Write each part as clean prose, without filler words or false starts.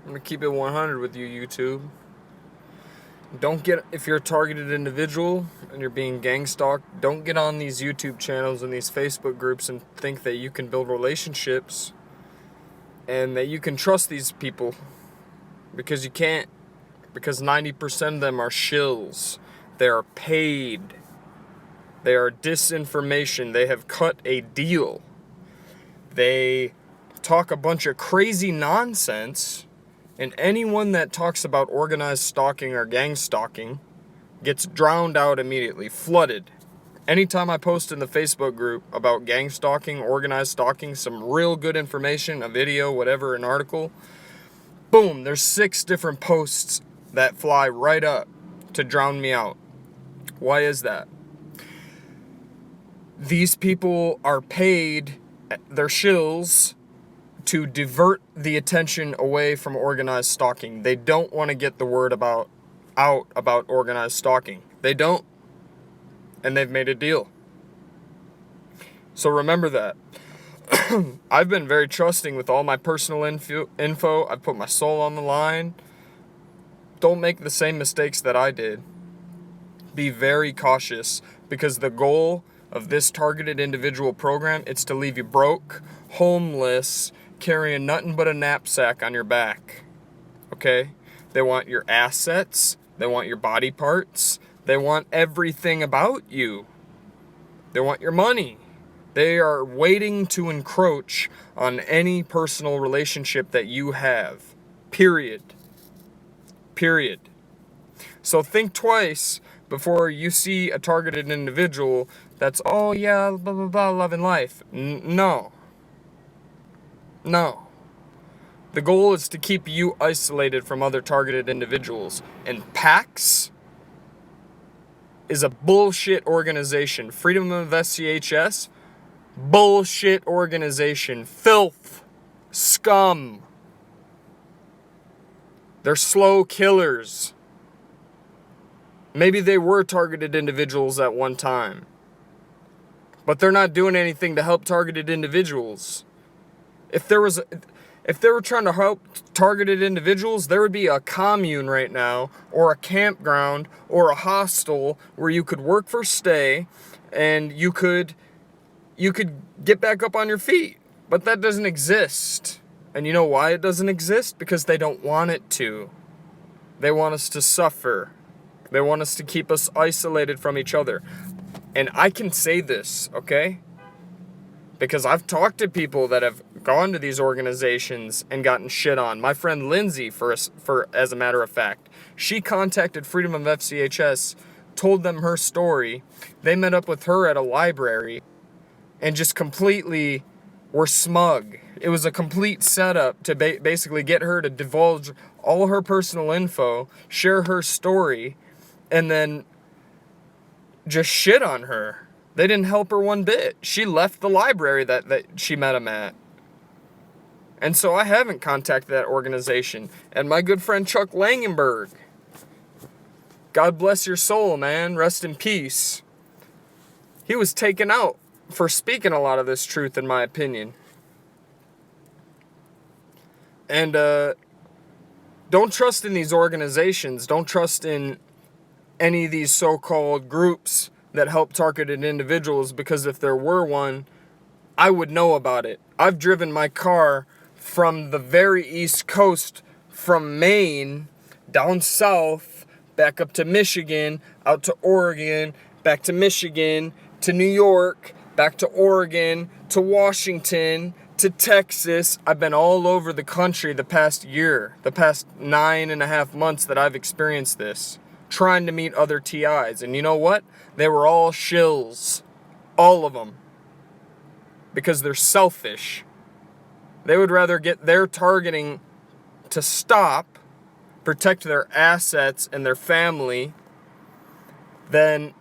I'm gonna keep it 100 with you, YouTube. If you're a targeted individual and you're being gang stalked, don't get on these YouTube channels and these Facebook groups and think that you can build relationships and that you can trust these people, because you can't. Because 90% of them are shills. They are paid. They are disinformation. They have cut a deal. They talk a bunch of crazy nonsense. And anyone that talks about organized stalking or gang stalking gets drowned out immediately, flooded. Anytime I post in the Facebook group about gang stalking, organized stalking, some real good information, a video, whatever, an article, boom, there's 6 different posts that fly right up to drown me out. Why is that? These people are paid, they're shills, to divert the attention away from organized stalking. They don't want to get the word out about organized stalking. They don't. And they've made a deal. So remember that. I've been very trusting with all my personal info. I've put my soul on the line. Don't make the same mistakes that I did. Be very cautious, because the goal of this targeted individual program, it's to leave you broke, homeless, carrying nothing but a knapsack on your back. Okay? They want your assets. They want your body parts. They want everything about you. They want your money. They are waiting to encroach on any personal relationship that you have. Period. Period. So think twice before you see a targeted individual that's, oh yeah, blah, blah, blah, loving life. No. No. The goal is to keep you isolated from other targeted individuals. And PAX is a bullshit organization. Freedom of SCHS, bullshit organization. Filth. Scum. They're slow killers. Maybe they were targeted individuals at one time, but they're not doing anything to help targeted individuals. If they were trying to help targeted individuals, there would be a commune right now, or a campground, or a hostel where you could work for stay, and you could get back up on your feet. But that doesn't exist. And you know why it doesn't exist? Because they don't want it to. They want us to suffer. They want us to keep us isolated from each other. And I can say this, okay? Because I've talked to people that have gone to these organizations and gotten shit on. My friend Lindsay, as a matter of fact, she contacted Freedom of FCHS, told them her story. They met up with her at a library and just completely were smug. It was a complete setup to basically get her to divulge all her personal info, share her story, and then just shit on her. They didn't help her one bit. She left the library that she met him at. And so I haven't contacted that organization. And my good friend Chuck Langenberg, God bless your soul, man. Rest in peace. He was taken out for speaking a lot of this truth, in my opinion. And don't trust in these organizations. Don't trust in any of these so-called groups that help targeted individuals, because if there were one, I would know about it. I've driven my car from the very East Coast, from Maine, down south, back up to Michigan, out to Oregon, back to Michigan, to New York, back to Oregon, to Washington, to Texas. I've been all over the country the past year, the past 9.5 months that I've experienced this, trying to meet other TIs. And you know what? They were all shills. All of them. Because they're selfish. They would rather get their targeting to stop, protect their assets and their family, than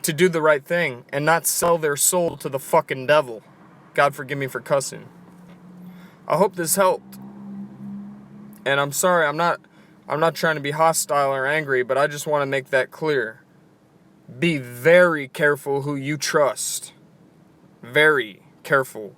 to do the right thing and not sell their soul to the fucking devil. God forgive me for cussing. I hope this helped. And I'm sorry, I'm not trying to be hostile or angry, but I just want to make that clear. Be very careful who you trust. Very careful.